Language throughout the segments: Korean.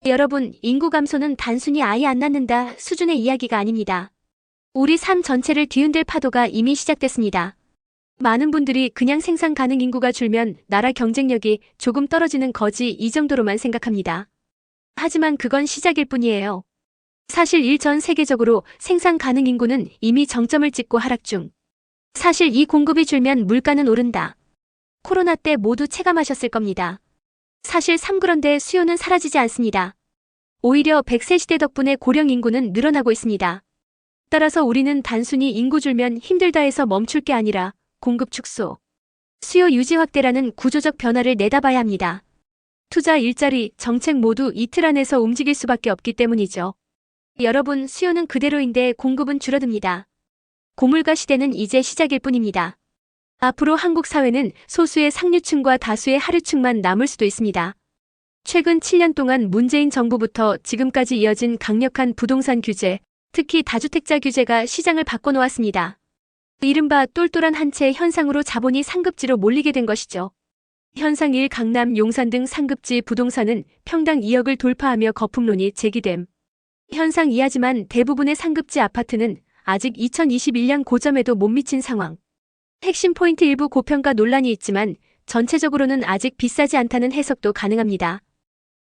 여러분, 인구 감소는 단순히 아이 안 낳는다 수준의 이야기가 아닙니다. 우리 삶 전체를 뒤흔들 파도가 이미 시작됐습니다. 많은 분들이 그냥 생산 가능 인구가 줄면 나라 경쟁력이 조금 떨어지는 거지 이 정도로만 생각합니다. 하지만 그건 시작일 뿐이에요. 사실 전 세계적으로 생산 가능 인구는 이미 정점을 찍고 하락 중. 사실 이 공급이 줄면 물가는 오른다. 코로나 때 모두 체감하셨을 겁니다. 사실 그런데 수요는 사라지지 않습니다. 오히려 100세 시대 덕분에 고령 인구는 늘어나고 있습니다. 따라서 우리는 단순히 인구 줄면 힘들다 해서 멈출 게 아니라 공급 축소, 수요 유지 확대라는 구조적 변화를 내다봐야 합니다. 투자, 일자리, 정책 모두 이틀 안에서 움직일 수밖에 없기 때문이죠. 여러분, 수요는 그대로인데 공급은 줄어듭니다. 고물가 시대는 이제 시작일 뿐입니다. 앞으로 한국 사회는 소수의 상류층과 다수의 하류층만 남을 수도 있습니다. 최근 7년 동안 문재인 정부부터 지금까지 이어진 강력한 부동산 규제, 특히 다주택자 규제가 시장을 바꿔놓았습니다. 이른바 똘똘한 한 채 현상으로 자본이 상급지로 몰리게 된 것이죠. 현상 1 강남, 용산 등 상급지 부동산은 평당 2억을 돌파하며 거품론이 제기됨. 현상 2하지만 대부분의 상급지 아파트는 아직 2021년 고점에도 못 미친 상황. 핵심 포인트 일부 고평가 논란이 있지만 전체적으로는 아직 비싸지 않다는 해석도 가능합니다.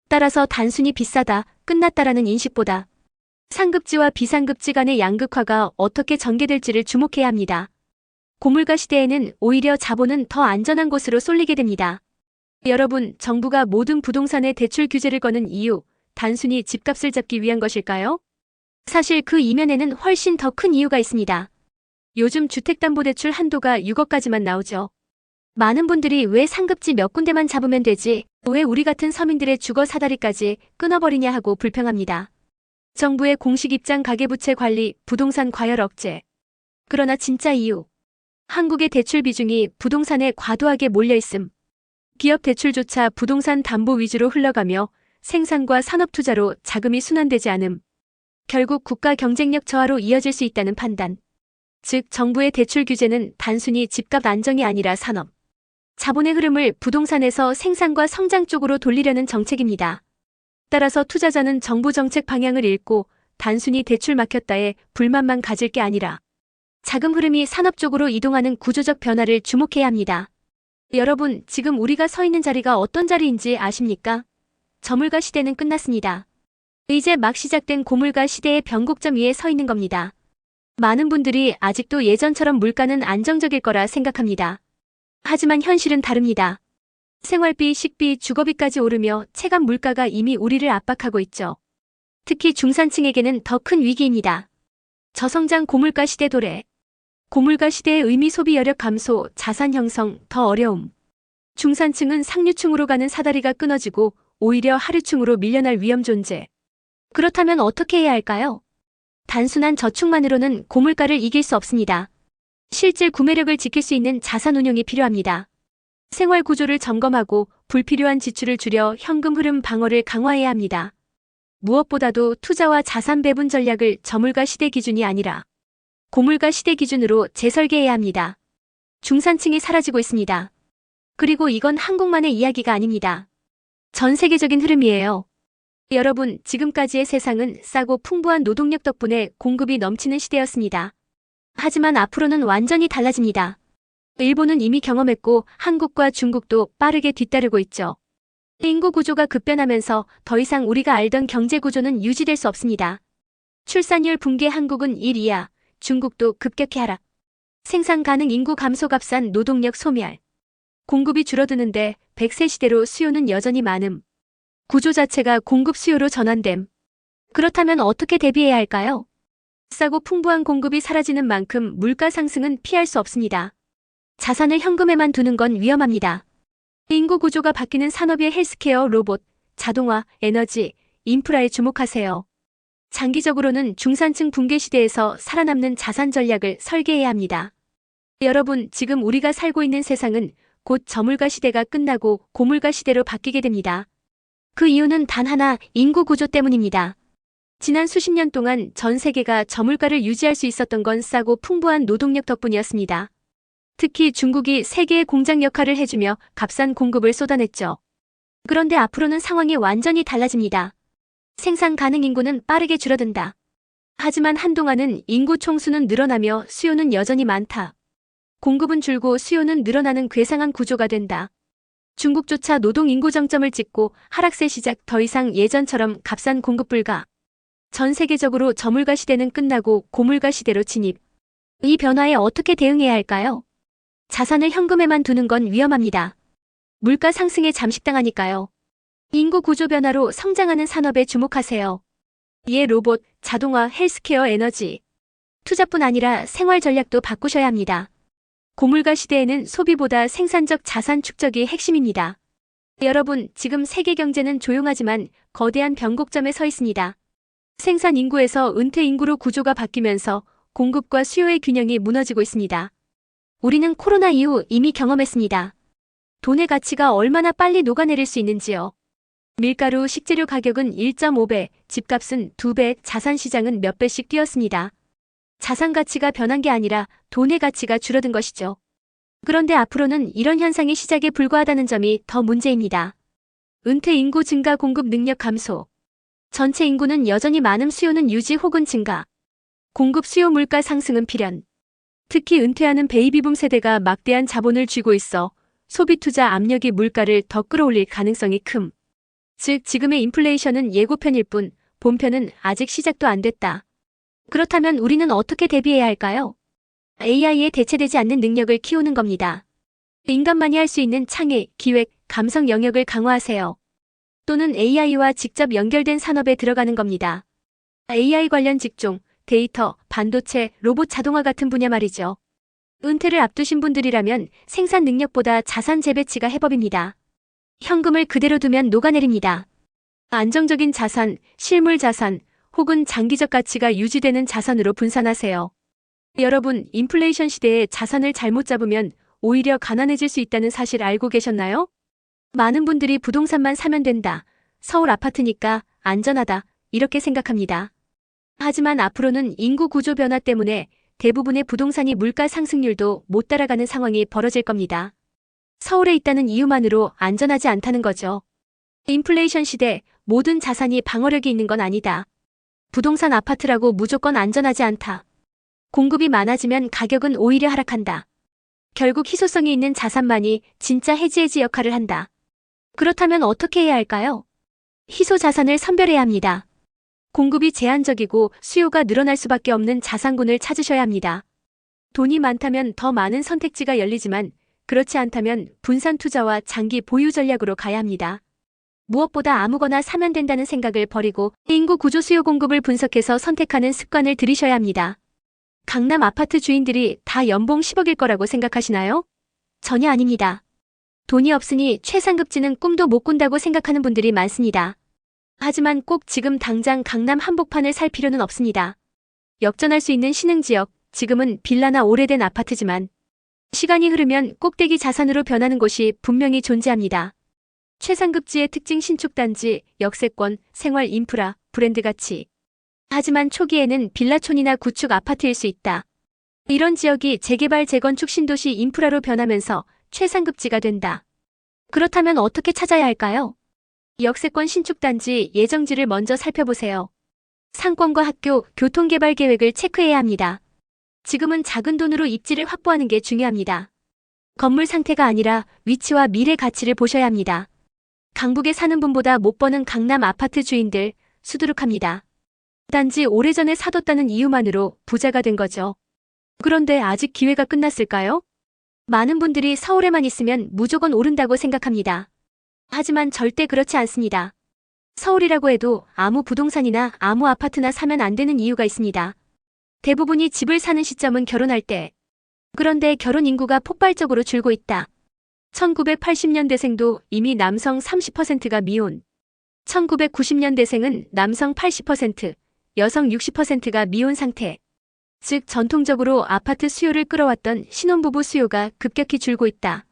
따라서 단순히 비싸다, 끝났다라는 인식보다 상급지와 비상급지 간의 양극화가 어떻게 전개될지를 주목해야 합니다. 고물가 시대에는 오히려 자본은 더 안전한 곳으로 쏠리게 됩니다. 여러분, 정부가 모든 부동산에 대출 규제를 거는 이유, 단순히 집값을 잡기 위한 것일까요? 사실 그 이면에는 훨씬 더 큰 이유가 있습니다. 요즘 주택담보대출 한도가 6억까지만 나오죠. 많은 분들이 왜 상급지 몇 군데만 잡으면 되지, 왜 우리 같은 서민들의 주거 사다리까지 끊어버리냐 하고 불평합니다. 정부의 공식 입장 가계부채 관리, 부동산 과열 억제. 그러나 진짜 이유. 한국의 대출 비중이 부동산에 과도하게 몰려있음. 기업 대출조차 부동산 담보 위주로 흘러가며 생산과 산업 투자로 자금이 순환되지 않음. 결국 국가 경쟁력 저하로 이어질 수 있다는 판단. 즉 정부의 대출 규제는 단순히 집값 안정이 아니라 산업, 자본의 흐름을 부동산에서 생산과 성장 쪽으로 돌리려는 정책입니다. 따라서 투자자는 정부 정책 방향을 읽고 단순히 대출 막혔다에 불만만 가질 게 아니라 자금 흐름이 산업 쪽으로 이동하는 구조적 변화를 주목해야 합니다. 여러분, 지금 우리가 서 있는 자리가 어떤 자리인지 아십니까? 저물가 시대는 끝났습니다. 이제 막 시작된 고물가 시대의 변곡점 위에 서 있는 겁니다. 많은 분들이 아직도 예전처럼 물가는 안정적일 거라 생각합니다. 하지만 현실은 다릅니다. 생활비, 식비, 주거비까지 오르며 체감 물가가 이미 우리를 압박하고 있죠. 특히 중산층에게는 더 큰 위기입니다. 저성장 고물가 시대 도래. 고물가 시대의 의미 소비 여력 감소, 자산 형성, 더 어려움. 중산층은 상류층으로 가는 사다리가 끊어지고 오히려 하류층으로 밀려날 위험 존재. 그렇다면 어떻게 해야 할까요? 단순한 저축만으로는 고물가를 이길 수 없습니다. 실질 구매력을 지킬 수 있는 자산 운용이 필요합니다. 생활 구조를 점검하고 불필요한 지출을 줄여 현금 흐름 방어를 강화해야 합니다. 무엇보다도 투자와 자산 배분 전략을 저물가 시대 기준이 아니라 고물가 시대 기준으로 재설계해야 합니다. 중산층이 사라지고 있습니다. 그리고 이건 한국만의 이야기가 아닙니다. 전 세계적인 흐름이에요. 여러분, 지금까지의 세상은 싸고 풍부한 노동력 덕분에 공급이 넘치는 시대였습니다. 하지만 앞으로는 완전히 달라집니다. 일본은 이미 경험했고 한국과 중국도 빠르게 뒤따르고 있죠. 인구 구조가 급변하면서 더 이상 우리가 알던 경제 구조는 유지될 수 없습니다. 출산율 붕괴 한국은 1 이하, 중국도 급격히 하락. 생산 가능 인구 감소 값싼 노동력 소멸. 공급이 줄어드는데 100세 시대로 수요는 여전히 많음. 구조 자체가 공급 수요로 전환됨. 그렇다면 어떻게 대비해야 할까요? 싸고 풍부한 공급이 사라지는 만큼 물가 상승은 피할 수 없습니다. 자산을 현금에만 두는 건 위험합니다. 인구 구조가 바뀌는 산업의 헬스케어, 로봇, 자동화, 에너지, 인프라에 주목하세요. 장기적으로는 중산층 붕괴 시대에서 살아남는 자산 전략을 설계해야 합니다. 여러분, 지금 우리가 살고 있는 세상은 곧 저물가 시대가 끝나고 고물가 시대로 바뀌게 됩니다. 그 이유는 단 하나, 인구 구조 때문입니다. 지난 수십 년 동안 전 세계가 저물가를 유지할 수 있었던 건 싸고 풍부한 노동력 덕분이었습니다. 특히 중국이 세계의 공장 역할을 해주며 값싼 공급을 쏟아냈죠. 그런데 앞으로는 상황이 완전히 달라집니다. 생산 가능 인구는 빠르게 줄어든다. 하지만 한동안은 인구 총수는 늘어나며 수요는 여전히 많다. 공급은 줄고 수요는 늘어나는 괴상한 구조가 된다. 중국조차 노동 인구 정점을 찍고 하락세 시작, 더 이상 예전처럼 값싼 공급 불가. 전 세계적으로 저물가 시대는 끝나고 고물가 시대로 진입. 이 변화에 어떻게 대응해야 할까요? 자산을 현금에만 두는 건 위험합니다. 물가 상승에 잠식당하니까요. 인구 구조 변화로 성장하는 산업에 주목하세요. 이에 로봇, 자동화, 헬스케어, 에너지. 투자뿐 아니라 생활 전략도 바꾸셔야 합니다. 고물가 시대에는 소비보다 생산적 자산 축적이 핵심입니다. 여러분, 지금 세계 경제는 조용하지만 거대한 변곡점에 서 있습니다. 생산 인구에서 은퇴 인구로 구조가 바뀌면서 공급과 수요의 균형이 무너지고 있습니다. 우리는 코로나 이후 이미 경험했습니다. 돈의 가치가 얼마나 빨리 녹아내릴 수 있는지요. 밀가루, 식재료 가격은 1.5배, 집값은 2배, 자산 시장은 몇 배씩 뛰었습니다. 자산 가치가 변한 게 아니라 돈의 가치가 줄어든 것이죠. 그런데 앞으로는 이런 현상이 시작에 불과하다는 점이 더 문제입니다. 은퇴 인구 증가, 공급 능력 감소. 전체 인구는 여전히 많음, 수요는 유지 혹은 증가. 공급 수요 물가 상승은 필연. 특히 은퇴하는 베이비붐 세대가 막대한 자본을 쥐고 있어 소비 투자 압력이 물가를 더 끌어올릴 가능성이 큼. 즉, 지금의 인플레이션은 예고편일 뿐 본편은 아직 시작도 안 됐다. 그렇다면 우리는 어떻게 대비해야 할까요? AI에 대체되지 않는 능력을 키우는 겁니다. 인간만이 할 수 있는 창의, 기획, 감성 영역을 강화하세요. 또는 AI와 직접 연결된 산업에 들어가는 겁니다. AI 관련 직종, 데이터, 반도체, 로봇 자동화 같은 분야 말이죠. 은퇴를 앞두신 분들이라면 생산 능력보다 자산 재배치가 해법입니다. 현금을 그대로 두면 녹아내립니다. 안정적인 자산, 실물 자산, 혹은 장기적 가치가 유지되는 자산으로 분산하세요. 여러분, 인플레이션 시대에 자산을 잘못 잡으면 오히려 가난해질 수 있다는 사실 알고 계셨나요? 많은 분들이 부동산만 사면 된다. 서울 아파트니까 안전하다. 이렇게 생각합니다. 하지만 앞으로는 인구 구조 변화 때문에 대부분의 부동산이 물가 상승률도 못 따라가는 상황이 벌어질 겁니다. 서울에 있다는 이유만으로 안전하지 않다는 거죠. 인플레이션 시대 모든 자산이 방어력이 있는 건 아니다. 부동산 아파트라고 무조건 안전하지 않다. 공급이 많아지면 가격은 오히려 하락한다. 결국 희소성이 있는 자산만이 진짜 해지 역할을 한다. 그렇다면 어떻게 해야 할까요? 희소 자산을 선별해야 합니다. 공급이 제한적이고 수요가 늘어날 수밖에 없는 자산군을 찾으셔야 합니다. 돈이 많다면 더 많은 선택지가 열리지만 그렇지 않다면 분산 투자와 장기 보유 전략으로 가야 합니다. 무엇보다 아무거나 사면 된다는 생각을 버리고 인구 구조 수요 공급을 분석해서 선택하는 습관을 들이셔야 합니다. 강남 아파트 주인들이 다 연봉 10억일 거라고 생각하시나요? 전혀 아닙니다. 돈이 없으니 최상급지는 꿈도 못 꾼다고 생각하는 분들이 많습니다. 하지만 꼭 지금 당장 강남 한복판을 살 필요는 없습니다. 역전할 수 있는 신흥지역, 지금은 빌라나 오래된 아파트지만 시간이 흐르면 꼭대기 자산으로 변하는 곳이 분명히 존재합니다. 최상급지의 특징, 신축단지, 역세권, 생활 인프라, 브랜드 가치. 하지만 초기에는 빌라촌이나 구축 아파트일 수 있다. 이런 지역이 재개발, 재건축, 신도시 인프라로 변하면서 최상급지가 된다. 그렇다면 어떻게 찾아야 할까요? 역세권 신축단지 예정지를 먼저 살펴보세요. 상권과 학교, 교통개발 계획을 체크해야 합니다. 지금은 작은 돈으로 입지를 확보하는 게 중요합니다. 건물 상태가 아니라 위치와 미래 가치를 보셔야 합니다. 강북에 사는 분보다 못 버는 강남 아파트 주인들 수두룩합니다. 단지 오래전에 사뒀다는 이유만으로 부자가 된 거죠. 그런데 아직 기회가 끝났을까요? 많은 분들이 서울에만 있으면 무조건 오른다고 생각합니다. 하지만 절대 그렇지 않습니다. 서울이라고 해도 아무 부동산이나 아무 아파트나 사면 안 되는 이유가 있습니다. 대부분이 집을 사는 시점은 결혼할 때. 그런데 결혼 인구가 폭발적으로 줄고 있다. 1980년대생도 이미 남성 30%가 미혼. 1990년대생은 남성 80%, 여성 60%가 미혼 상태. 즉 전통적으로 아파트 수요를 끌어왔던 신혼부부 수요가 급격히 줄고 있다.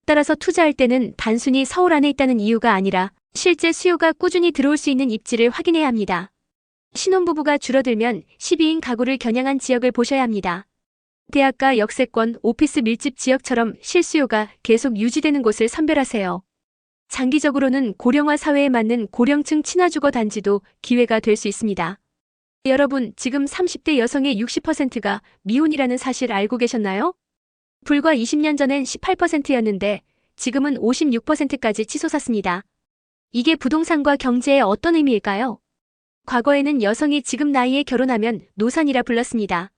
따라서 투자할 때는 단순히 서울 안에 있다는 이유가 아니라 실제 수요가 꾸준히 들어올 수 있는 입지를 확인해야 합니다. 신혼부부가 줄어들면 12인 가구를 겨냥한 지역을 보셔야 합니다. 대학가, 역세권, 오피스 밀집 지역처럼 실수요가 계속 유지되는 곳을 선별하세요. 장기적으로는 고령화 사회에 맞는 고령층 친화주거 단지도 기회가 될 수 있습니다. 여러분, 지금 30대 여성의 60%가 미혼이라는 사실 알고 계셨나요? 불과 20년 전엔 18%였는데 지금은 56%까지 치솟았습니다. 이게 부동산과 경제에 어떤 의미일까요? 과거에는 여성이 지금 나이에 결혼하면 노산이라 불렀습니다.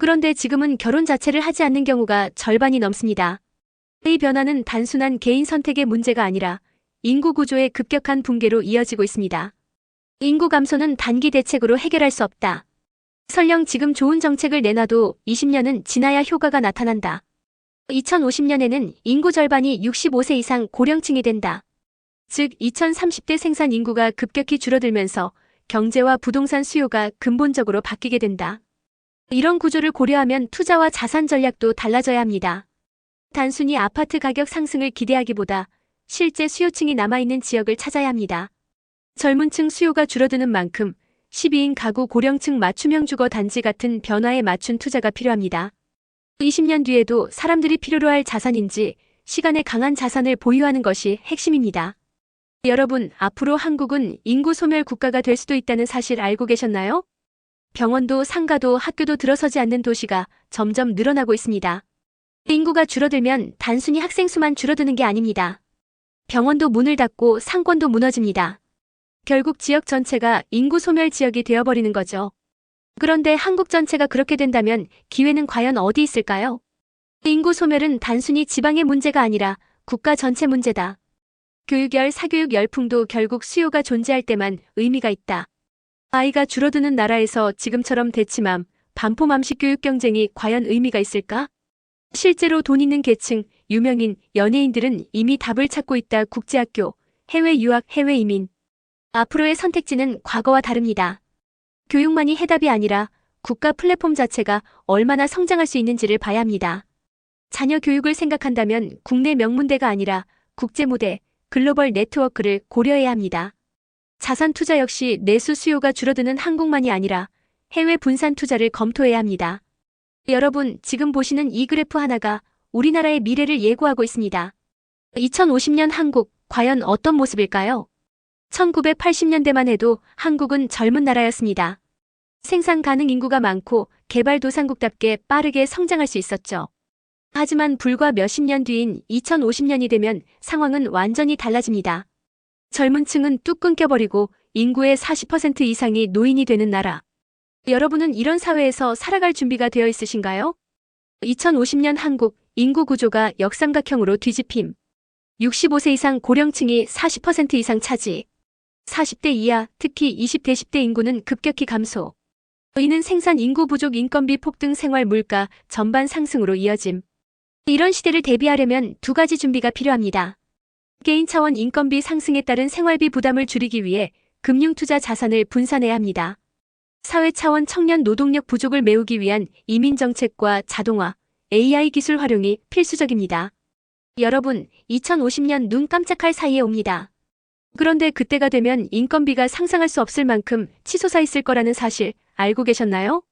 그런데 지금은 결혼 자체를 하지 않는 경우가 절반이 넘습니다. 이 변화는 단순한 개인 선택의 문제가 아니라 인구 구조의 급격한 붕괴로 이어지고 있습니다. 인구 감소는 단기 대책으로 해결할 수 없다. 설령 지금 좋은 정책을 내놔도 20년은 지나야 효과가 나타난다. 2050년에는 인구 절반이 65세 이상 고령층이 된다. 즉 2030대 생산 인구가 급격히 줄어들면서 경제와 부동산 수요가 근본적으로 바뀌게 된다. 이런 구조를 고려하면 투자와 자산 전략도 달라져야 합니다. 단순히 아파트 가격 상승을 기대하기보다 실제 수요층이 남아있는 지역을 찾아야 합니다. 젊은 층 수요가 줄어드는 만큼 12인 가구 고령층 맞춤형 주거 단지 같은 변화에 맞춘 투자가 필요합니다. 20년 뒤에도 사람들이 필요로 할 자산인지 시간에 강한 자산을 보유하는 것이 핵심입니다. 여러분, 앞으로 한국은 인구 소멸 국가가 될 수도 있다는 사실 알고 계셨나요? 병원도 상가도 학교도 들어서지 않는 도시가 점점 늘어나고 있습니다. 인구가 줄어들면 단순히 학생 수만 줄어드는 게 아닙니다. 병원도 문을 닫고 상권도 무너집니다. 결국 지역 전체가 인구 소멸 지역이 되어버리는 거죠. 그런데 한국 전체가 그렇게 된다면 기회는 과연 어디 있을까요? 인구 소멸은 단순히 지방의 문제가 아니라 국가 전체 문제다. 교육열, 사교육 열풍도 결국 수요가 존재할 때만 의미가 있다. 아이가 줄어드는 나라에서 지금처럼 대치맘, 반포맘식 교육 경쟁이 과연 의미가 있을까? 실제로 돈 있는 계층, 유명인, 연예인들은 이미 답을 찾고 있다. 국제학교, 해외 유학, 해외 이민. 앞으로의 선택지는 과거와 다릅니다. 교육만이 해답이 아니라 국가 플랫폼 자체가 얼마나 성장할 수 있는지를 봐야 합니다. 자녀 교육을 생각한다면 국내 명문대가 아니라 국제무대, 글로벌 네트워크를 고려해야 합니다. 자산 투자 역시 내수 수요가 줄어드는 한국만이 아니라 해외 분산 투자를 검토해야 합니다. 여러분, 지금 보시는 이 그래프 하나가 우리나라의 미래를 예고하고 있습니다. 2050년 한국, 과연 어떤 모습일까요? 1980년대만 해도 한국은 젊은 나라였습니다. 생산 가능 인구가 많고 개발도상국답게 빠르게 성장할 수 있었죠. 하지만 불과 몇십 년 뒤인 2050년이 되면 상황은 완전히 달라집니다. 젊은 층은 뚝 끊겨버리고 인구의 40% 이상이 노인이 되는 나라. 여러분은 이런 사회에서 살아갈 준비가 되어 있으신가요? 2050년 한국 인구 구조가 역삼각형으로 뒤집힘. 65세 이상 고령층이 40% 이상 차지. 40대 이하, 특히 20대 10대 인구는 급격히 감소. 이는 생산 인구 부족, 인건비 폭등, 생활 물가 전반 상승으로 이어짐. 이런 시대를 대비하려면 두 가지 준비가 필요합니다. 개인 차원 인건비 상승에 따른 생활비 부담을 줄이기 위해 금융투자 자산을 분산해야 합니다. 사회 차원 청년 노동력 부족을 메우기 위한 이민정책과 자동화, AI 기술 활용이 필수적입니다. 여러분, 2050년 눈 깜짝할 사이에 옵니다. 그런데 그때가 되면 인건비가 상상할 수 없을 만큼 치솟아 있을 거라는 사실 알고 계셨나요?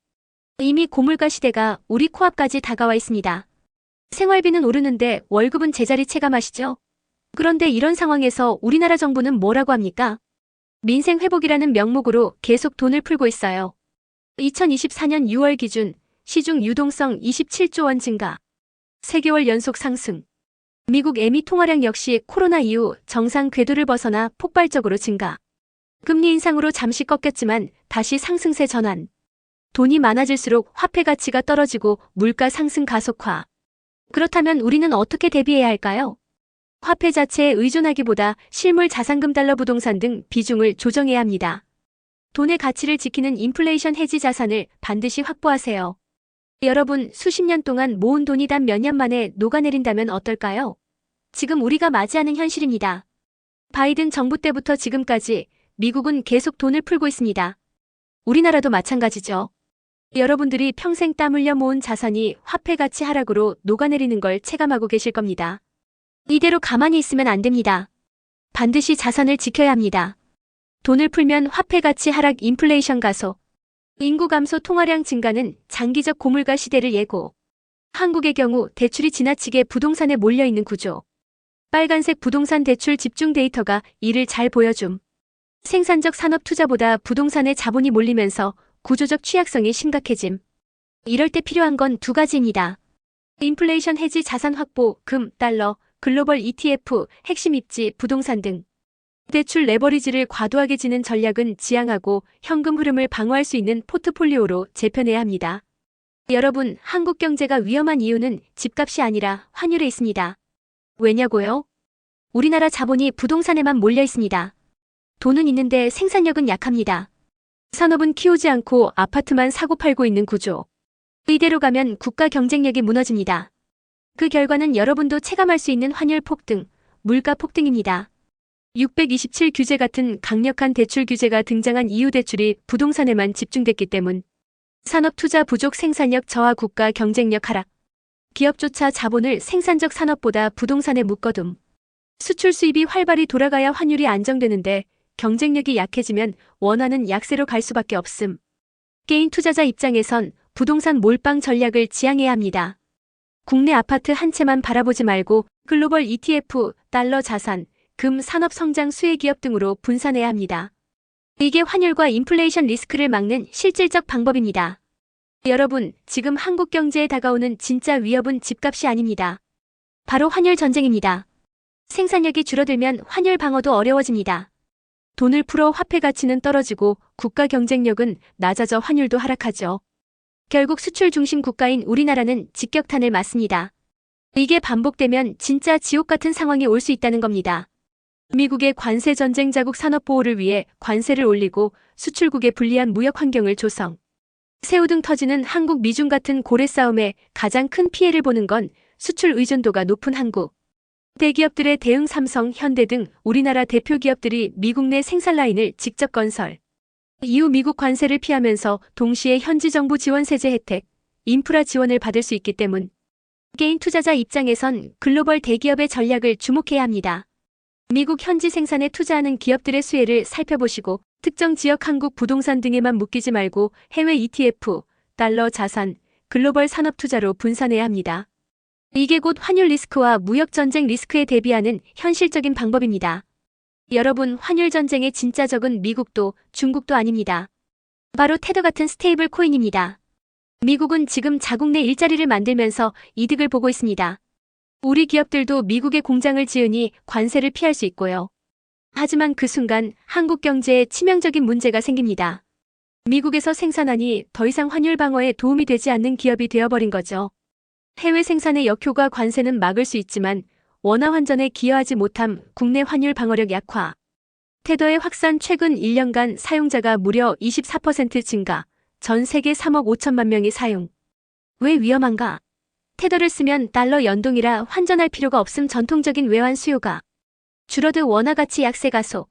이미 고물가 시대가 우리 코앞까지 다가와 있습니다. 생활비는 오르는데 월급은 제자리 체감하시죠? 그런데 이런 상황에서 우리나라 정부는 뭐라고 합니까? 민생 회복이라는 명목으로 계속 돈을 풀고 있어요. 2024년 6월 기준 시중 유동성 27조 원 증가. 3개월 연속 상승. 미국 애미 통화량 역시 코로나 이후 정상 궤도를 벗어나 폭발적으로 증가. 금리 인상으로 잠시 꺾였지만 다시 상승세 전환. 돈이 많아질수록 화폐 가치가 떨어지고 물가 상승 가속화. 그렇다면 우리는 어떻게 대비해야 할까요? 화폐 자체에 의존하기보다 실물 자산금 달러 부동산 등 비중을 조정해야 합니다. 돈의 가치를 지키는 인플레이션 해지 자산을 반드시 확보하세요. 여러분, 수십 년 동안 모은 돈이 단 몇 년 만에 녹아내린다면 어떨까요? 지금 우리가 맞이하는 현실입니다. 바이든 정부 때부터 지금까지 미국은 계속 돈을 풀고 있습니다. 우리나라도 마찬가지죠. 여러분들이 평생 땀 흘려 모은 자산이 화폐 가치 하락으로 녹아내리는 걸 체감하고 계실 겁니다. 이대로 가만히 있으면 안 됩니다. 반드시 자산을 지켜야 합니다. 돈을 풀면 화폐 가치 하락, 인플레이션 가속, 인구 감소, 통화량 증가는 장기적 고물가 시대를 예고. 한국의 경우 대출이 지나치게 부동산에 몰려있는 구조. 빨간색 부동산 대출 집중 데이터가 이를 잘 보여줌. 생산적 산업 투자보다 부동산에 자본이 몰리면서 구조적 취약성이 심각해짐. 이럴 때 필요한 건 두 가지입니다. 인플레이션 해지 자산 확보, 금, 달러, 글로벌 ETF, 핵심 입지, 부동산 등. 대출 레버리지를 과도하게 지는 전략은 지양하고 현금 흐름을 방어할 수 있는 포트폴리오로 재편해야 합니다. 여러분, 한국 경제가 위험한 이유는 집값이 아니라 환율에 있습니다. 왜냐고요? 우리나라 자본이 부동산에만 몰려 있습니다. 돈은 있는데 생산력은 약합니다. 산업은 키우지 않고 아파트만 사고 팔고 있는 구조. 이대로 가면 국가 경쟁력이 무너집니다. 그 결과는 여러분도 체감할 수 있는 환율 폭등, 물가 폭등입니다. 627 규제 같은 강력한 대출 규제가 등장한 이후 대출이 부동산에만 집중됐기 때문. 산업 투자 부족, 생산력 저하, 국가 경쟁력 하락. 기업조차 자본을 생산적 산업보다 부동산에 묶어둠. 수출 수입이 활발히 돌아가야 환율이 안정되는데 경쟁력이 약해지면 원화는 약세로 갈 수밖에 없음. 개인 투자자 입장에선 부동산 몰빵 전략을 지향해야 합니다. 국내 아파트 한 채만 바라보지 말고 글로벌 ETF, 달러 자산, 금, 산업 성장 수혜 기업 등으로 분산해야 합니다. 이게 환율과 인플레이션 리스크를 막는 실질적 방법입니다. 여러분, 지금 한국 경제에 다가오는 진짜 위협은 집값이 아닙니다. 바로 환율 전쟁입니다. 생산력이 줄어들면 환율 방어도 어려워집니다. 돈을 풀어 화폐 가치는 떨어지고 국가 경쟁력은 낮아져 환율도 하락하죠. 결국 수출 중심 국가인 우리나라는 직격탄을 맞습니다. 이게 반복되면 진짜 지옥 같은 상황이 올 수 있다는 겁니다. 미국의 관세 전쟁, 자국 산업 보호를 위해 관세를 올리고 수출국에 불리한 무역 환경을 조성. 새우등 터지는 한국 미중 같은 고래 싸움에 가장 큰 피해를 보는 건 수출 의존도가 높은 한국. 대기업들의 대응 삼성, 현대 등 우리나라 대표 기업들이 미국 내 생산 라인을 직접 건설. 이후 미국 관세를 피하면서 동시에 현지 정부 지원 세제 혜택, 인프라 지원을 받을 수 있기 때문. 개인 투자자 입장에선 글로벌 대기업의 전략을 주목해야 합니다. 미국 현지 생산에 투자하는 기업들의 수혜를 살펴보시고 특정 지역 한국 부동산 등에만 묶이지 말고 해외 ETF, 달러 자산, 글로벌 산업 투자로 분산해야 합니다. 이게 곧 환율 리스크와 무역 전쟁 리스크에 대비하는 현실적인 방법입니다. 여러분, 환율 전쟁의 진짜 적은 미국도 중국도 아닙니다. 바로 테더 같은 스테이블 코인입니다. 미국은 지금 자국 내 일자리를 만들면서 이득을 보고 있습니다. 우리 기업들도 미국에 공장을 지으니 관세를 피할 수 있고요. 하지만 그 순간 한국 경제에 치명적인 문제가 생깁니다. 미국에서 생산하니 더 이상 환율 방어에 도움이 되지 않는 기업이 되어버린 거죠. 해외 생산의 역효과 관세는 막을 수 있지만 원화 환전에 기여하지 못함, 국내 환율 방어력 약화. 테더의 확산, 최근 1년간 사용자가 무려 24% 증가, 전 세계 3억 5천만 명이 사용. 왜 위험한가? 테더를 쓰면 달러 연동이라 환전할 필요가 없음, 전통적인 외환 수요가 줄어들, 원화 가치 약세 가속.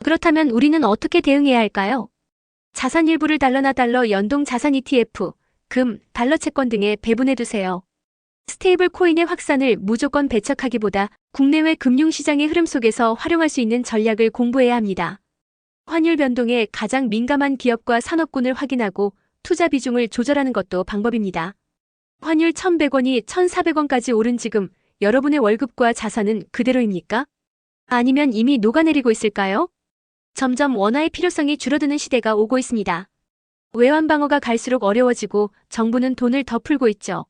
그렇다면 우리는 어떻게 대응해야 할까요? 자산 일부를 달러나 달러 연동 자산 ETF, 금, 달러 채권 등에 배분해두세요. 스테이블 코인의 확산을 무조건 배척하기보다 국내외 금융시장의 흐름 속에서 활용할 수 있는 전략을 공부해야 합니다. 환율 변동에 가장 민감한 기업과 산업군을 확인하고 투자 비중을 조절하는 것도 방법입니다. 환율 1,100원이 1,400원까지 오른 지금 여러분의 월급과 자산은 그대로입니까? 아니면 이미 녹아내리고 있을까요? 점점 원화의 필요성이 줄어드는 시대가 오고 있습니다. 외환 방어가 갈수록 어려워지고 정부는 돈을 더 풀고 있죠.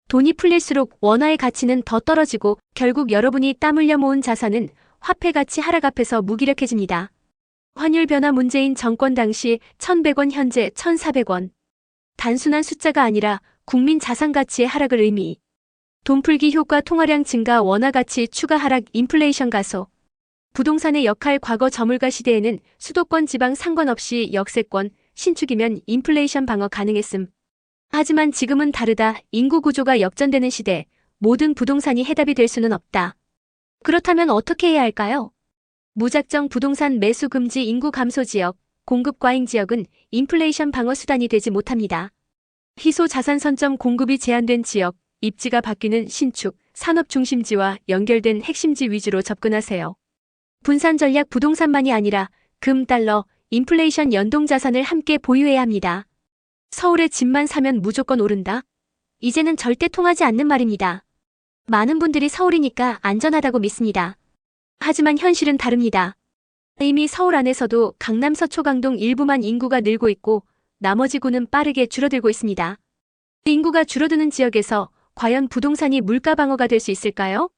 돈이 풀릴수록 원화의 가치는 더 떨어지고 결국 여러분이 땀 흘려 모은 자산은 화폐 가치 하락 앞에서 무기력해집니다. 환율 변화 문재인 정권 당시 1,100원 현재 1,400원. 단순한 숫자가 아니라 국민 자산 가치의 하락을 의미. 돈풀기 효과, 통화량 증가, 원화 가치 추가 하락, 인플레이션 가속. 부동산의 역할, 과거 저물가 시대에는 수도권 지방 상관없이 역세권, 신축이면 인플레이션 방어 가능했음. 하지만 지금은 다르다. 인구 구조가 역전되는 시대, 모든 부동산이 해답이 될 수는 없다. 그렇다면 어떻게 해야 할까요? 무작정 부동산 매수 금지, 인구 감소 지역, 공급 과잉 지역은 인플레이션 방어 수단이 되지 못합니다. 희소 자산 선점, 공급이 제한된 지역, 입지가 바뀌는 신축, 산업 중심지와 연결된 핵심지 위주로 접근하세요. 분산 전략, 부동산만이 아니라 금, 달러, 인플레이션 연동 자산을 함께 보유해야 합니다. 서울에 집만 사면 무조건 오른다? 이제는 절대 통하지 않는 말입니다. 많은 분들이 서울이니까 안전하다고 믿습니다. 하지만 현실은 다릅니다. 이미 서울 안에서도 강남 서초강동 일부만 인구가 늘고 있고 나머지 구는 빠르게 줄어들고 있습니다. 인구가 줄어드는 지역에서 과연 부동산이 물가 방어가 될 수 있을까요?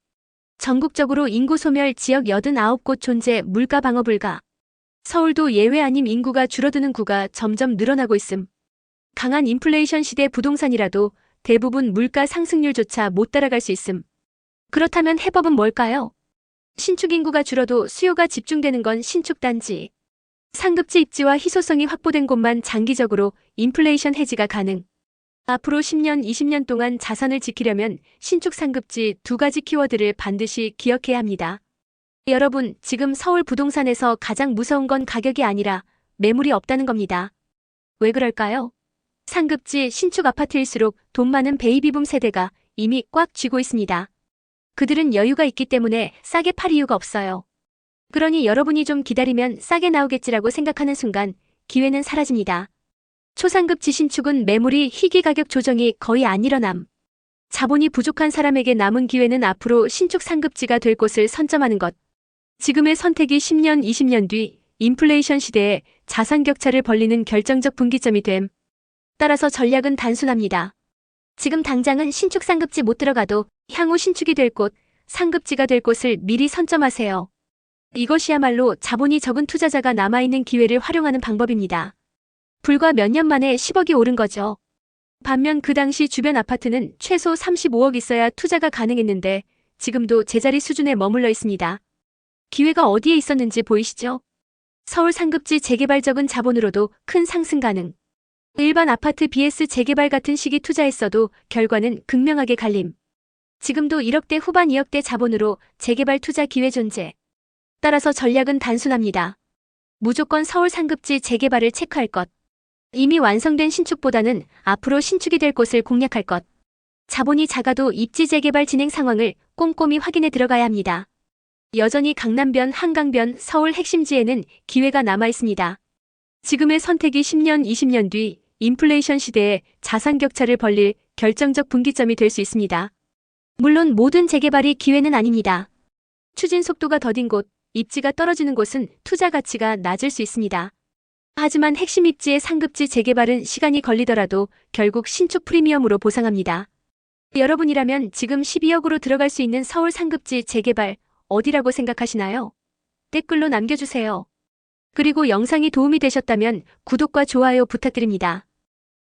전국적으로 인구 소멸 지역 89곳 존재 물가 방어 불가. 서울도 예외 아님 인구가 줄어드는 구가 점점 늘어나고 있음. 강한 인플레이션 시대 부동산이라도 대부분 물가 상승률조차 못 따라갈 수 있음. 그렇다면 해법은 뭘까요? 신축 인구가 줄어도 수요가 집중되는 건 신축 단지. 상급지 입지와 희소성이 확보된 곳만 장기적으로 인플레이션 해지가 가능. 앞으로 10년, 20년 동안 자산을 지키려면 신축 상급지 두 가지 키워드를 반드시 기억해야 합니다. 여러분, 지금 서울 부동산에서 가장 무서운 건 가격이 아니라 매물이 없다는 겁니다. 왜 그럴까요? 상급지 신축 아파트일수록 돈 많은 베이비붐 세대가 이미 꽉 쥐고 있습니다. 그들은 여유가 있기 때문에 싸게 팔 이유가 없어요. 그러니 여러분이 좀 기다리면 싸게 나오겠지라고 생각하는 순간 기회는 사라집니다. 초상급지 신축은 매물이 희귀 가격 조정이 거의 안 일어남. 자본이 부족한 사람에게 남은 기회는 앞으로 신축 상급지가 될 곳을 선점하는 것. 지금의 선택이 10년, 20년 뒤 인플레이션 시대에 자산 격차를 벌리는 결정적 분기점이 됨. 따라서 전략은 단순합니다. 지금 당장은 신축 상급지 못 들어가도 향후 신축이 될 곳, 상급지가 될 곳을 미리 선점하세요. 이것이야말로 자본이 적은 투자자가 남아있는 기회를 활용하는 방법입니다. 불과 몇 년 만에 10억이 오른 거죠. 반면 그 당시 주변 아파트는 최소 35억 있어야 투자가 가능했는데 지금도 제자리 수준에 머물러 있습니다. 기회가 어디에 있었는지 보이시죠? 서울 상급지 재개발 적은 자본으로도 큰 상승 가능. 일반 아파트 BS 재개발 같은 시기 투자했어도 결과는 극명하게 갈림. 지금도 1억대 후반 2억대 자본으로 재개발 투자 기회 존재. 따라서 전략은 단순합니다. 무조건 서울 상급지 재개발을 체크할 것. 이미 완성된 신축보다는 앞으로 신축이 될 곳을 공략할 것. 자본이 작아도 입지 재개발 진행 상황을 꼼꼼히 확인해 들어가야 합니다. 여전히 강남변, 한강변, 서울 핵심지에는 기회가 남아 있습니다. 지금의 선택이 10년, 20년 뒤 인플레이션 시대에 자산 격차를 벌릴 결정적 분기점이 될 수 있습니다. 물론 모든 재개발이 기회는 아닙니다. 추진 속도가 더딘 곳, 입지가 떨어지는 곳은 투자 가치가 낮을 수 있습니다. 하지만 핵심 입지의 상급지 재개발은 시간이 걸리더라도 결국 신축 프리미엄으로 보상합니다. 여러분이라면 지금 12억으로 들어갈 수 있는 서울 상급지 재개발 어디라고 생각하시나요? 댓글로 남겨주세요. 그리고 영상이 도움이 되셨다면 구독과 좋아요 부탁드립니다.